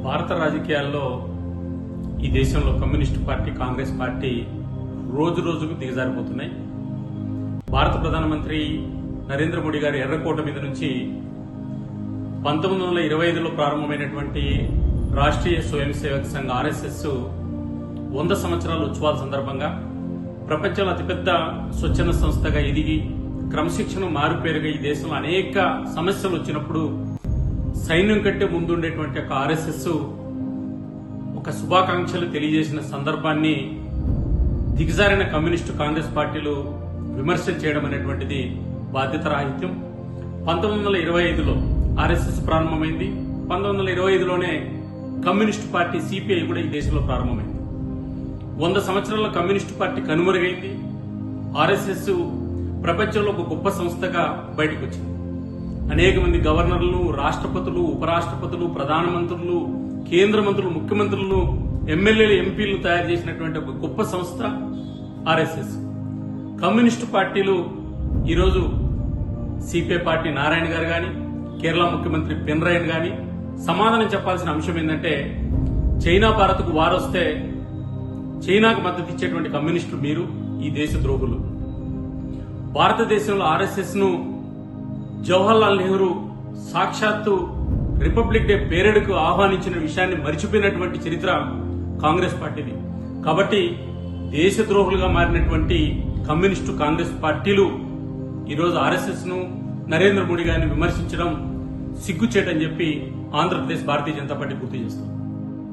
భారత రాజకీయాల్లో ఈ దేశంలో కమ్యూనిస్టు పార్టీ కాంగ్రెస్ పార్టీ రోజు రోజుకు దిగజారిపోతున్నాయి. భారత ప్రధానమంత్రి నరేంద్ర మోడీ గారి ఎర్రకోట మీద నుంచి 1925లో ప్రారంభమైనటువంటి రాష్ట్రీయ స్వయం సేవక్ సంఘ్ ఆర్ఎస్ఎస్ 100 సంవత్సరాల ఉత్సవాల సందర్భంగా ప్రపంచంలో అతిపెద్ద స్వచ్ఛంద సంస్థగా ఎదిగి క్రమశిక్షణ మారుపేరుగా ఈ దేశంలో అనేక సమస్యలు వచ్చినప్పుడు సైన్యం కంటే ముందుండేటువంటి ఒక ఆర్ఎస్ఎస్ ఒక శుభాకాంక్షలు తెలియజేసిన సందర్భాన్ని దిగజారిన కమ్యూనిస్టు కాంగ్రెస్ పార్టీలు విమర్శలు చేయడం అనేటువంటిది బాధ్యత రాహిత్యం. 1925లో ఆర్ఎస్ఎస్ ప్రారంభమైంది. 1925లోనే కమ్యూనిస్టు పార్టీ సిపిఐ కూడా ఈ దేశంలో ప్రారంభమైంది. 100 సంవత్సరాల కమ్యూనిస్టు పార్టీ కనుమరుగైంది. ఆర్ఎస్ఎస్ ప్రపంచంలో ఒక గొప్ప సంస్థగా బయటకు వచ్చింది. అనేక మంది గవర్నర్లు, రాష్ట్రపతులు, ఉపరాష్ట్రపతులు, ప్రధానమంత్రులు, కేంద్ర మంత్రులు, ముఖ్యమంత్రులను, ఎమ్మెల్యేలు, ఎంపీలు తయారు చేసినటువంటి ఒక గొప్ప సంస్థ ఆర్ఎస్ఎస్. కమ్యూనిస్టు పార్టీలు ఈరోజు సిపిఐ పార్టీ నారాయణ గారు గాని, కేరళ ముఖ్యమంత్రి పినరయన్ గాని సమాధానం చెప్పాల్సిన అంశం ఏంటంటే, చైనా భారత్కు వారొస్తే చైనాకు మద్దతు ఇచ్చేటువంటి కమ్యూనిస్టులు మీరు, ఈ దేశ ద్రోహులు. భారతదేశంలో ఆర్ఎస్ఎస్ ను జవహర్లాల్ నెహ్రూ సాక్షాత్తు రిపబ్లిక్ డే పేరేడుకు ఆహ్వానించిన విషయాన్ని మరిచిపోయినటువంటి చరిత్ర కాంగ్రెస్ పార్టీది. కాబట్టి దేశద్రోహులుగా మారినటువంటి కమ్యూనిస్టు కాంగ్రెస్ పార్టీలు ఈరోజు ఆర్ఎస్ఎస్ ను, నరేంద్ర మోడీ గారిని విమర్శించడం సిగ్గుచేటని చెప్పి ఆంధ్రప్రదేశ్ భారతీయ జనతా పార్టీ గుర్తు చేస్తుంది.